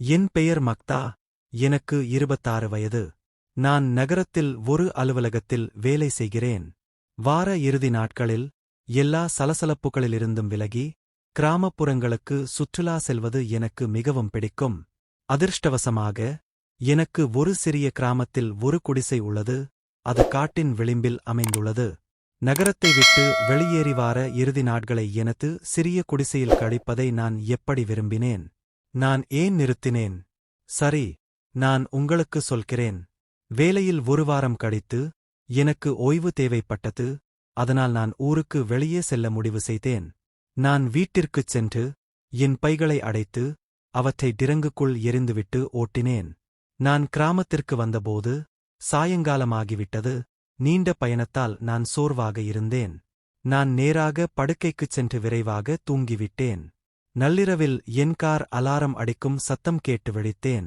என் பெயர் மக்தா. எனக்கு 26 வயது. நான் நகரத்தில் ஒரு அலுவலகத்தில் வேலை செய்கிறேன். வார இறுதி நாட்களில் எல்லா சலசலப்புகளிலிருந்தும் விலகி கிராமப்புறங்களுக்கு சுற்றுலா செல்வது எனக்கு மிகவும் பிடிக்கும். அதிர்ஷ்டவசமாக எனக்கு ஒரு சிறிய கிராமத்தில் ஒரு குடிசை உள்ளது. அது காட்டின் விளிம்பில் அமைந்துள்ளது. நகரத்தை விட்டு வெளியேறி வார இறுதி நாட்களை எனது சிறிய குடிசையில் கழிப்பதை நான் எப்படி விரும்பினேன். நான் ஏன் நிறுத்தினேன்? சரி, நான் உங்களுக்கு சொல்கிறேன். வேலையில் ஒரு வாரம் கழித்து எனக்கு ஓய்வு தேவைப்பட்டது. அதனால் நான் ஊருக்கு வெளியே செல்ல முடிவு செய்தேன். நான் வீட்டிற்குச் சென்று என் பைகளை அடைத்து அவற்றை டிரங்குக்குள் எறிந்துவிட்டு ஓட்டினேன். நான் கிராமத்திற்கு வந்தபோது சாயங்காலமாகிவிட்டது. நீண்ட பயணத்தால் நான் சோர்வாக இருந்தேன். நான் நேராக படுக்கைக்குச் சென்று விரைவாக தூங்கிவிட்டேன். நள்ளிரவில் என் கார் அலாரம் அடிக்கும் சத்தம் கேட்டு விழித்தேன்.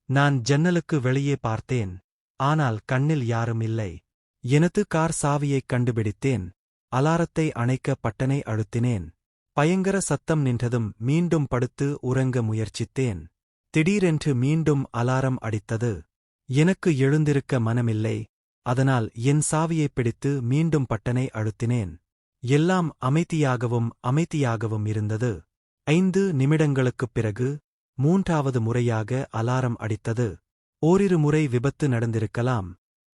நான் ஜன்னலுக்கு வெளியே பார்த்தேன். ஆனால் கண்ணில் யாரும் இல்லை. எனது கார் சாவியைக் கண்டுபிடித்தேன். அலாரத்தை அணைக்க பட்டனை அழுத்தினேன். பயங்கர சத்தம் நின்றதும் மீண்டும் படுத்து உறங்க முயற்சித்தேன். திடீரென்று மீண்டும் அலாரம் அடித்தது. எனக்கு எழுந்திருக்க மனமில்லை. அதனால் என் சாவியைப் பிடித்து மீண்டும் பட்டனை அழுத்தினேன். எல்லாம் அமைதியாகவும் இருந்தது. 5 நிமிடங்களுக்குப் பிறகு 3வது முறையாக அலாரம் அடித்தது. ஓரிரு முறை விபத்து நடந்திருக்கலாம்.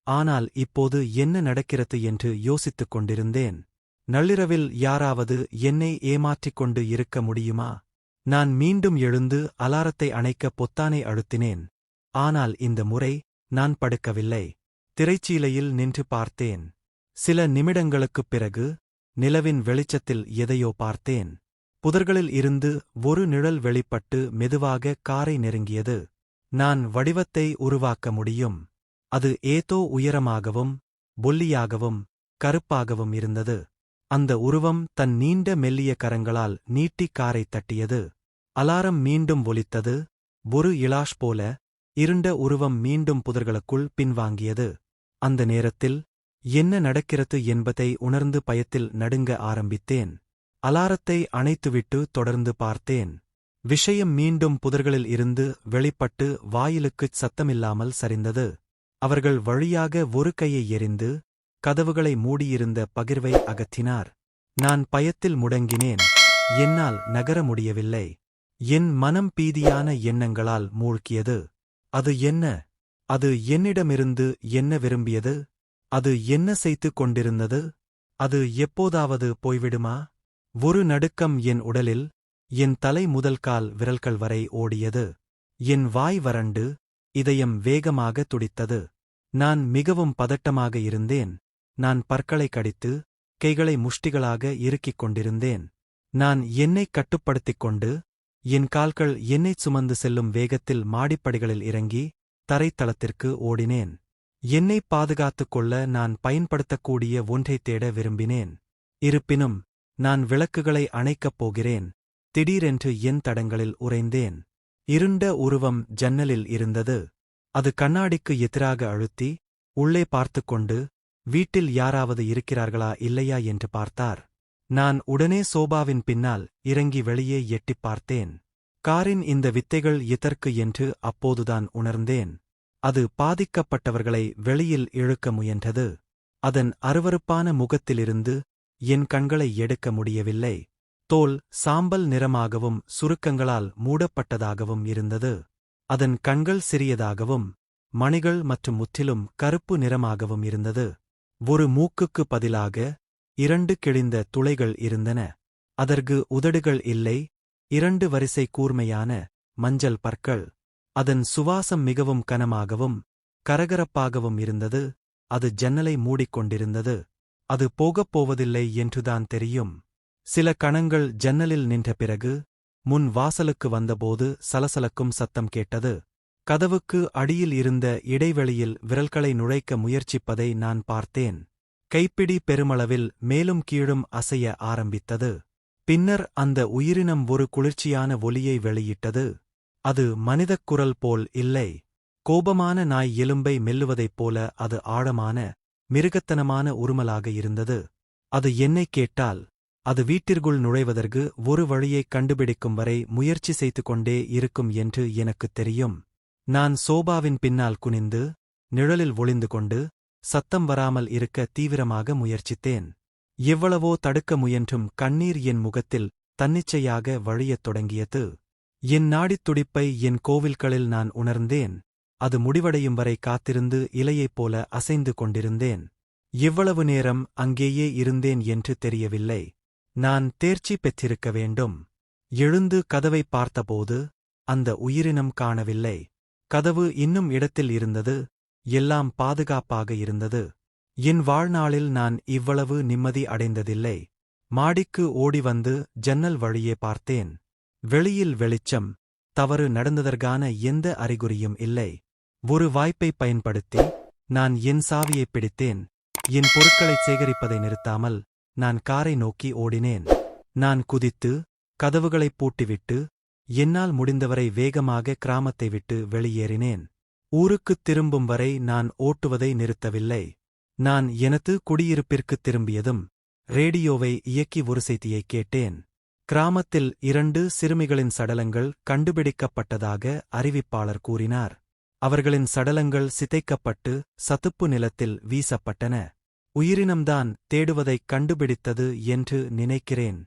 ஆனால் இப்போது என்ன நடக்கிறது என்று யோசித்துக் கொண்டிருந்தேன். நள்ளிரவில் யாராவது என்னை ஏமாற்றிக் கொண்டு இருக்க முடியுமா? நான் மீண்டும் எழுந்து அலாரத்தை அணைக்க பொத்தானை அழுத்தினேன். ஆனால் இந்த முறை நான் படுக்கவில்லை. திரைச்சீலையில் நின்று பார்த்தேன். சில நிமிடங்களுக்குப் பிறகு நிலவின் வெளிச்சத்தில் எதையோ பார்த்தேன். புதர்களில் இருந்து ஒரு நிழல் வெளிப்பட்டு மெதுவாக காரை நெருங்கியது. நான் வடிவத்தை உருவாக்க முடியும். அது ஏதோ உயரமாகவும் பொல்லியாகவும் கருப்பாகவும் இருந்தது. அந்த உருவம் தன் நீண்ட மெல்லிய கரங்களால் நீட்டி காரைத் தட்டியது. அலாரம் மீண்டும் ஒலித்தது. ஒரு இலாஷ் போல இருண்ட உருவம் மீண்டும் புதர்களுக்குள் பின்வாங்கியது. அந்த நேரத்தில் என்ன நடக்கிறது என்பதை உணர்ந்து பயத்தில் நடுங்க ஆரம்பித்தேன். அலாரத்தை அணைத்துவிட்டு தொடர்ந்து பார்த்தேன். விஷயம் மீண்டும் புதர்களில் இருந்து வெளிப்பட்டு வாயிலுக்குச் சத்தமில்லாமல் சரிந்தது. அவர்கள் வழியாக ஒரு கையை எறிந்து கதவுகளை மூடியிருந்த பகிர்வை அகற்றினார். நான் பயத்தில் முடங்கினேன். என்னால் நகர முடியவில்லை. என் மனம் பீதியான எண்ணங்களால் மூழ்கியது. அது என்ன? அது என்னிடமிருந்து என்ன விரும்பியது? அது என்ன செய்து கொண்டிருந்தது? அது எப்போதாவது போய்விடுமா? ஒரு நடுக்கம் என் உடலில் என் தலை முதல் கால் விரல்கள் வரை ஓடியது. என் வாய் வறண்டு இதயம் வேகமாக துடித்தது. நான் மிகவும் பதட்டமாக இருந்தேன். நான் பற்களை கடித்து கைகளை முஷ்டிகளாக இறுக்கிக் கொண்டிருந்தேன். நான் என்னைக் கட்டுப்படுத்திக் கொண்டு என் கால்கள் என்னைச் சுமந்து செல்லும் வேகத்தில் மாடிப்படிகளில் இறங்கி தரைத்தளத்திற்கு ஓடினேன். என்னைப் பாதுகாத்துக் கொள்ள நான் பயன்படுத்தக்கூடிய ஒன்றைத் தேட விரும்பினேன். இருப்பினும் நான் விளக்குகளை அணைக்கப் போகிறேன். திடீரென்று என் தடங்களில் உறைந்தேன். இருண்ட உருவம் ஜன்னலில் இருந்தது. அது கண்ணாடிக்கு எதிராக அழுத்தி உள்ளே பார்த்துக்கொண்டு வீட்டில் யாராவது இருக்கிறார்களா இல்லையா என்று பார்த்தார். நான் உடனே சோபாவின் பின்னால் இறங்கி வெளியே எட்டிப் பார்த்தேன். காரின் இந்த வித்தைகள் எதற்கு என்று அப்போதுதான் உணர்ந்தேன். அது பாதிக்கப்பட்டவர்களை வெளியில் இழுக்க முயன்றது. அதன் அருவருப்பான முகத்திலிருந்து என் கண்களை எடுக்க முடியவில்லை. தோல் சாம்பல் நிறமாகவும் சுருக்கங்களால் மூடப்பட்டதாகவும் இருந்தது. அதன் கண்கள் சிறியதாகவும் மணிகள் மற்றும் முற்றிலும் கருப்பு நிறமாகவும் இருந்தது. ஒரு மூக்குக்கு பதிலாக 2 கிழிந்த துளைகள் இருந்தன. அதற்கு உதடுகள் இல்லை. 2 வரிசை கூர்மையான மஞ்சள் பற்கள். அதன் சுவாசம் மிகவும் கனமாகவும் கரகரப்பாகவும் இருந்தது. அது ஜன்னலை மூடிக்கொண்டிருந்தது. அது போகப் போவதில்லை என்றுதான் தெரியும். சில கணங்கள் ஜன்னலில் நின்ற பிறகு முன் வாசலுக்கு வந்தபோது சலசலக்கும் சத்தம் கேட்டது. கதவுக்கு அடியில் இருந்த இடைவெளியில் விரல்களை நுழைக்க முயற்சிப்பதை நான் பார்த்தேன். கைப்பிடி பெருமளவில் மேலும் கீழும் அசைய ஆரம்பித்தது. பின்னர் அந்த உயிரினம் ஒரு குளிர்ச்சியான ஒலியை வெளியிட்டது. அது மனிதக் குரல் போல் இல்லை. கோபமான நாய் எலும்பை மெல்லுவதைப் போல அது ஆழமான மிருகத்தனமான உருமலாக இருந்தது. அது என்னைக் கேட்டால் அது வீட்டிற்குள் நுழைவதற்கு ஒரு வழியைக் கண்டுபிடிக்கும் வரை முயற்சி செய்து கொண்டே இருக்கும் என்று எனக்குத் தெரியும். நான் சோபாவின் பின்னால் குனிந்து, நிழலில் ஒளிந்து கொண்டு, சத்தம் வராமல் இருக்க தீவிரமாக முயற்சித்தேன். எவ்வளவோ தடுக்க முயன்றும் கண்ணீர் என் முகத்தில் தன்னிச்சையாக வழியத் தொடங்கியது. என் நாடித் துடிப்பை என் கோவில்களில் நான் உணர்ந்தேன். அது முடிவடையும் வரை காத்திருந்து இலையைப் போல அசைந்து கொண்டிருந்தேன். எவ்வளவு நேரம் அங்கேயே இருந்தேன் என்று தெரியவில்லை. நான் தேர்ச்சி பெற்றிருக்க வேண்டும். எழுந்து கதவைப் பார்த்தபோது அந்த உயிரினம் காணவில்லை. கதவு இன்னும் இடத்தில் இருந்தது. எல்லாம் பாதுகாப்பாக இருந்தது. என் வாழ்நாளில் நான் இவ்வளவு நிம்மதி அடைந்ததில்லை. மாடிக்கு ஓடி வந்து ஜன்னல் வழியே பார்த்தேன். வெளியில் வெளிச்சம். தவறு நடந்ததற்கான எந்த அறிகுறியும் இல்லை. ஒரு வாய்ப்பை பயன்படுத்தி நான் என் சாவியைப் பிடித்தேன். என் பொருட்களைச் சேகரிப்பதை நிறுத்தாமல் நான் காரை நோக்கி ஓடினேன். நான் குதித்து கதவுகளைப் பூட்டிவிட்டு என்னால் முடிந்தவரை வேகமாக கிராமத்தை விட்டு வெளியேறினேன். ஊருக்குத் திரும்பும் வரை நான் ஓட்டுவதை நிறுத்தவில்லை. நான் எனது குடியிருப்பிற்குத் திரும்பியதும் ரேடியோவை இயக்கி ஒரு செய்தியைக் கேட்டேன். கிராமத்தில் 2 சிறுமிகளின் சடலங்கள் கண்டுபிடிக்கப்பட்டதாக அறிவிப்பாளர் கூறினார். அவர்களின் சடலங்கள் சிதைக்கப்பட்டு சதுப்பு நிலத்தில் வீசப்பட்டன. உயிரினம்தான் தேடுவதைக் கண்டுபிடித்தது என்று நினைக்கிறேன்.